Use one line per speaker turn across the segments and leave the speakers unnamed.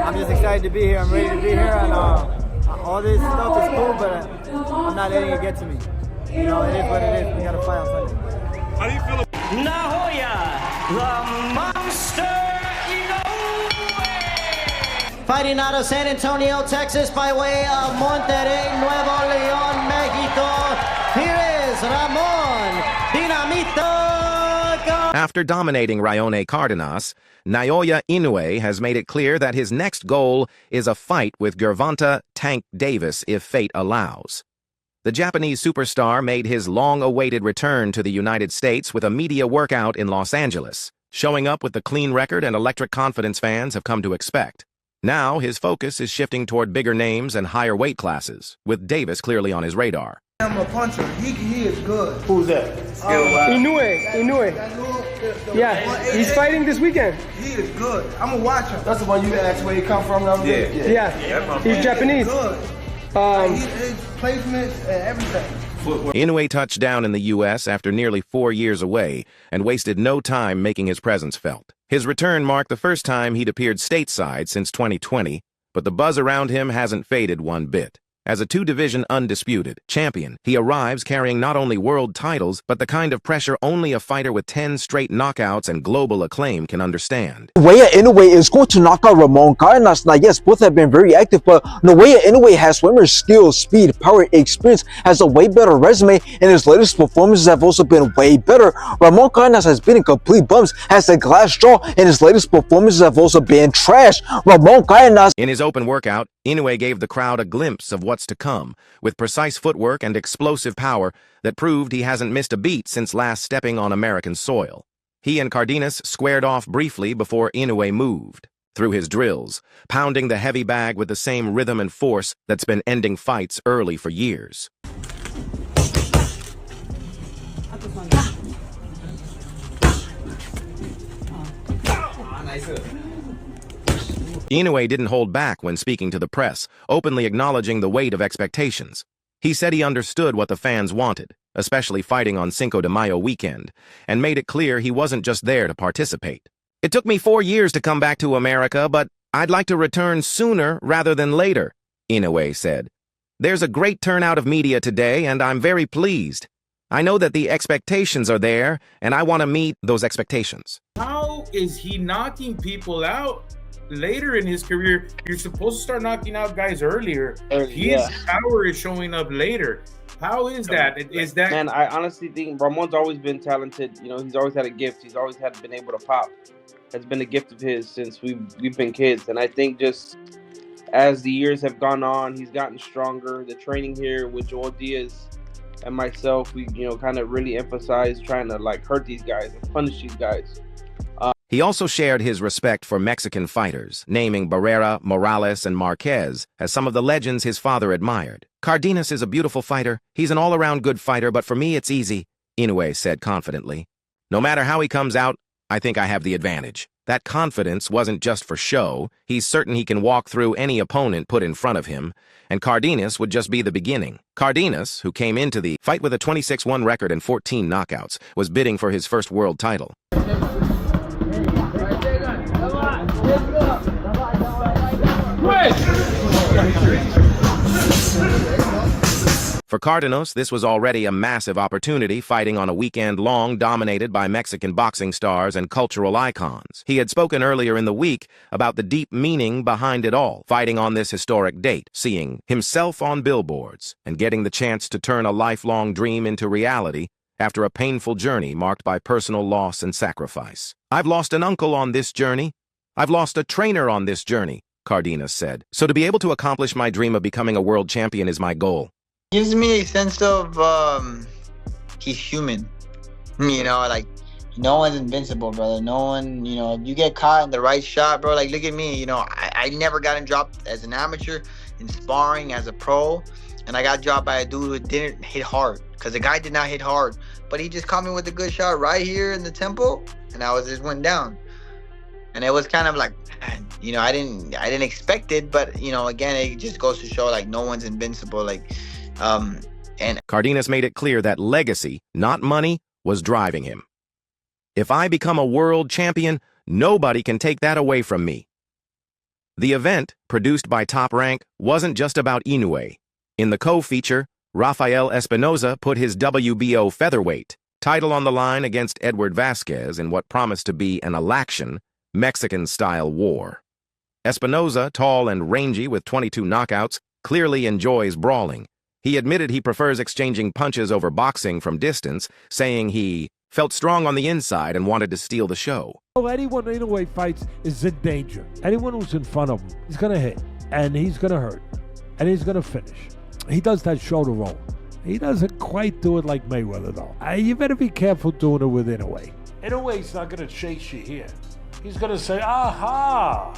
I'm just excited to be here. I'm ready to be here, and all this stuff is cool, but I'm not letting it get to me. You know, it is what it is. We gotta fight on Sunday.
How do you feel?
Naoya, the monster Inoue. Fighting out of San Antonio, Texas, by way of Monterrey, Nuevo León, Mexico. Here is Ramon Dinamito.
After dominating Ramon Cardenas, Naoya Inoue has made it clear that his next goal is a fight with Gervonta Tank Davis if fate allows. The Japanese superstar made his long-awaited return to the United States with a media workout in Los Angeles, showing up with the clean record and electric confidence fans have come to expect. Now, his focus is shifting toward bigger names and higher weight classes, with Davis clearly on his radar.
I'm a puncher. He is good.
Who's that?
Inoue. Yeah, he's fighting this weekend.
He is good. I'm gonna watch him.
That's the one you asked where he come from.
Yeah. He's Japanese.
Good. His placements and everything.
Inoue touched down in the U.S. after nearly 4 years away and wasted no time making his presence felt. His return marked the first time he'd appeared stateside since 2020, but the buzz around him hasn't faded one bit. As a two-division undisputed champion, he arrives carrying not only world titles, but the kind of pressure only a fighter with 10 straight knockouts and global acclaim can understand.
Naoya Inoue is going to knock out Ramon Cardenas. Now, yes, both have been very active, but Naoya Inoue has swimmer skills, speed, power, experience, has a way better resume, and his latest performances have also been way better. Ramon Cardenas has been in complete bumps, has a glass jaw, and his latest performances have also been trash. Ramon Cardenas.
In his open workout, Inoue gave the crowd a glimpse of what's to come, with precise footwork and explosive power that proved he hasn't missed a beat since last stepping on American soil. He and Cardenas squared off briefly before Inoue moved. Through his drills, pounding the heavy bag with the same rhythm and force that's been ending fights early for years. Inoue didn't hold back when speaking to the press, openly acknowledging the weight of expectations. He said he understood what the fans wanted, especially fighting on Cinco de Mayo weekend, and made it clear he wasn't just there to participate. "It took me 4 years to come back to America, but I'd like to return sooner rather than later," Inoue said. "There's a great turnout of media today, and I'm very pleased. I know that the expectations are there, and I want to meet those expectations."
How is he knocking people out later in his career? You're supposed to start knocking out guys earlier. His power is showing up later. How is that? Is that?
Man, I honestly think Ramon's always been talented. You know, he's always had a gift. He's always been able to pop. It's been a gift of his since we've been kids. And I think just as the years have gone on, he's gotten stronger. The training here with Joel Diaz and myself, we kind of really emphasize trying to hurt these guys and punish these guys.
He also shared his respect for Mexican fighters, naming Barrera, Morales, and Marquez as some of the legends his father admired. "Cardenas is a beautiful fighter. He's an all-around good fighter, but for me it's easy," Inoue said confidently. "No matter how he comes out, I think I have the advantage." That confidence wasn't just for show. He's certain he can walk through any opponent put in front of him, and Cardenas would just be the beginning. Cardenas, who came into the fight with a 26-1 record and 14 knockouts, was bidding for his first world title. For Cardenas, this was already a massive opportunity, fighting on a weekend long dominated by Mexican boxing stars and cultural icons. He had spoken earlier in the week about the deep meaning behind it all, fighting on this historic date, seeing himself on billboards, and getting the chance to turn a lifelong dream into reality after a painful journey marked by personal loss and sacrifice. "I've lost an uncle on this journey. I've lost a trainer on this journey," Cardenas said. "So to be able to accomplish my dream of becoming a world champion is my goal."
Gives me a sense of he's human. No one's invincible, brother. No one, if you get caught in the right shot, bro, look at me. I never gotten dropped as an amateur, in sparring as a pro, and I got dropped by a dude who didn't hit hard, because the guy did not hit hard, but he just caught me with a good shot right here in the temple, and I just went down. And it was kind of I didn't expect it, but again, it just goes to show no one's invincible. And
Cardenas made it clear that legacy, not money, was driving him. "If I become a world champion, nobody can take that away from me." The event, produced by Top Rank, wasn't just about Inoue. In the co-feature, Rafael Espinoza put his WBO featherweight title on the line against Edward Vasquez in what promised to be an election, Mexican-style war. Espinoza, tall and rangy with 22 knockouts, clearly enjoys brawling. He admitted he prefers exchanging punches over boxing from distance, saying he felt strong on the inside and wanted to steal the show.
Anyone Inoue fights is in danger. Anyone who's in front of him, he's going to hit, and he's going to hurt, and he's going to finish. He does that shoulder roll. He doesn't quite do it like Mayweather, though. You better be careful doing it with Inoue. Inoue's not going to chase you here. He's going to say, aha,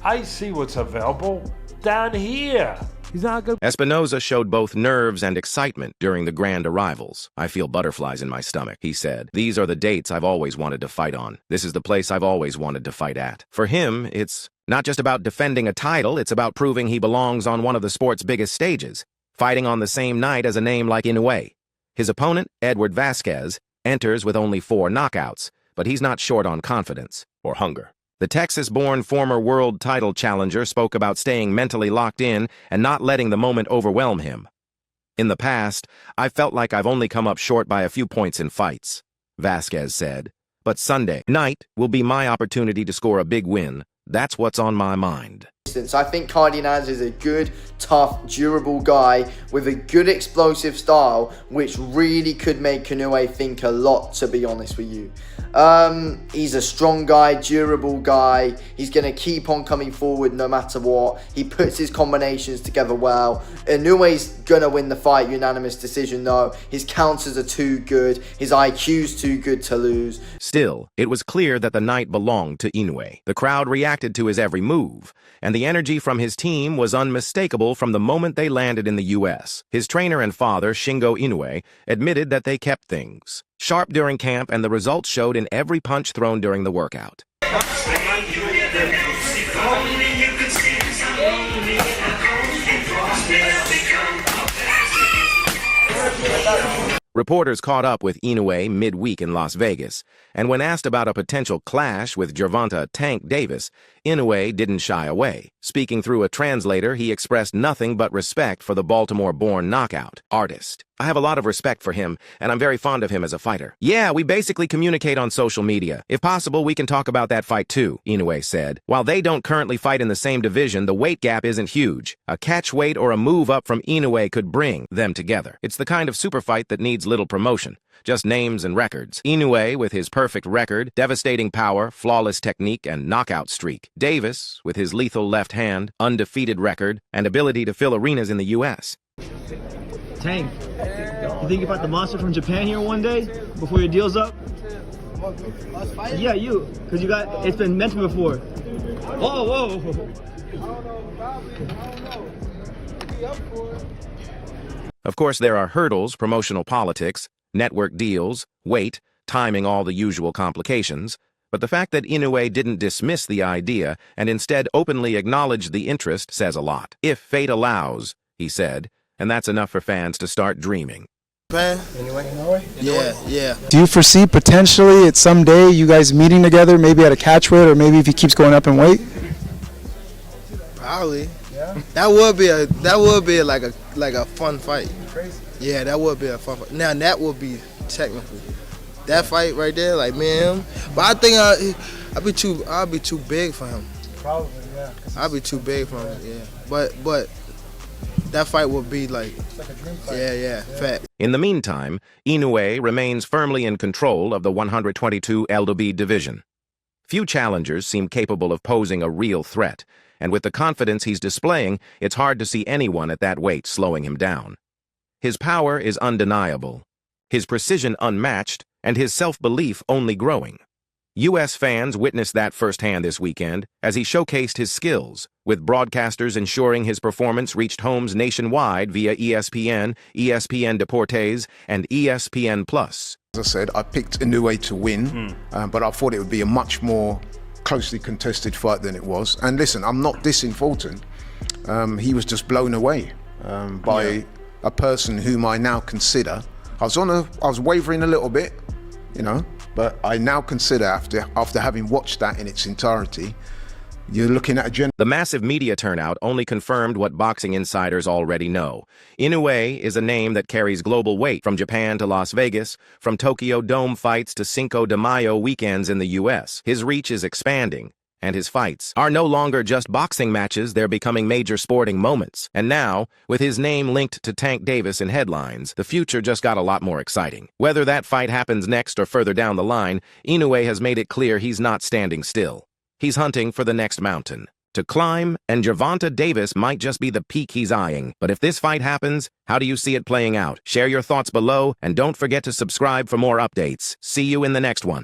I see what's available down here. He's not going to...
Espinoza showed both nerves and excitement during the grand arrivals. I feel butterflies in my stomach, he said. These are the dates I've always wanted to fight on. This is the place I've always wanted to fight at. For him, it's not just about defending a title, it's about proving he belongs on one of the sport's biggest stages, fighting on the same night as a name like Inoue. His opponent, Edward Vasquez, enters with only 4 knockouts, but he's not short on confidence or hunger. The Texas-born former world title challenger spoke about staying mentally locked in and not letting the moment overwhelm him. In the past, I felt like I've only come up short by a few points in fights, Vasquez said. But Sunday night will be my opportunity to score a big win. That's what's on my mind.
I think Cardenas is a good, tough, durable guy with a good explosive style, which really could make Inoue think a lot, to be honest with you. He's a strong guy, durable guy. He's going to keep on coming forward no matter what. He puts his combinations together well. Inoue's going to win the fight, unanimous decision though. His counters are too good. His IQ's too good to lose.
Still, it was clear that the night belonged to Inoue. The crowd reacted to his every move, and the energy from his team was unmistakable from the moment they landed in the U.S. His trainer and father, Shingo Inoue, admitted that they kept things sharp during camp, and the results showed in every punch thrown during the workout. Reporters caught up with Inoue midweek in Las Vegas, and when asked about a potential clash with Gervonta "Tank" Davis, Inoue didn't shy away. Speaking through a translator, he expressed nothing but respect for the Baltimore-born knockout artist. I have a lot of respect for him, and I'm very fond of him as a fighter. Yeah, we basically communicate on social media. If possible, we can talk about that fight too, Inoue said. While they don't currently fight in the same division, the weight gap isn't huge. A catch weight or a move up from Inoue could bring them together. It's the kind of super fight that needs little promotion, just names and records. Inoue with his perfect record, devastating power, flawless technique, and knockout streak. Davis with his lethal left hand, undefeated record, and ability to fill arenas in the U.S.
Tank, you think about the monster from Japan here one day before your deal's up? Yeah, you, because it's been mentioned before. Whoa, whoa.
Of course, there are hurdles, promotional politics, network deals, weight, timing, all the usual complications. But the fact that Inoue didn't dismiss the idea and instead openly acknowledged the interest says a lot. If fate allows, he said, and that's enough for fans to start dreaming.
Inoue? Yeah.
Do you foresee potentially at some day you guys meeting together, maybe at a catch weight, or maybe if he keeps going up in weight?
Probably. Yeah. That would be like a fun fight. Crazy. Yeah, that would be a fun fight. Now that would be technically that fight right there, like me and him. But I think I'd be too big for him.
Probably, yeah.
I'd be too big for him. Yeah. But that fight would be like
a dream fight.
Yeah, fact.
In the meantime, Inoue remains firmly in control of the 122 LW division. Few challengers seem capable of posing a real threat, and with the confidence he's displaying, it's hard to see anyone at that weight slowing him down. His power is undeniable, his precision unmatched, and his self-belief only growing. U.S. fans witnessed that firsthand this weekend as he showcased his skills, with broadcasters ensuring his performance reached homes nationwide via ESPN, ESPN Deportes, and ESPN+.
As I said, I picked Inoue to win, but I thought it would be a much more closely contested fight than it was. And listen, I'm not dissing Fulton. He was just blown away by a person whom I now consider. I was wavering a little bit, but I now consider after having watched that in its entirety, you're looking at a
The massive media turnout only confirmed what boxing insiders already know. Inoue is a name that carries global weight, from Japan to Las Vegas, from Tokyo Dome fights to Cinco de Mayo weekends in the U.S. His reach is expanding, and his fights are no longer just boxing matches, they're becoming major sporting moments. And now, with his name linked to Tank Davis in headlines, the future just got a lot more exciting. Whether that fight happens next or further down the line, Inoue has made it clear he's not standing still. He's hunting for the next mountain to climb, and Gervonta Davis might just be the peak he's eyeing. But if this fight happens, how do you see it playing out? Share your thoughts below, and don't forget to subscribe for more updates. See you in the next one.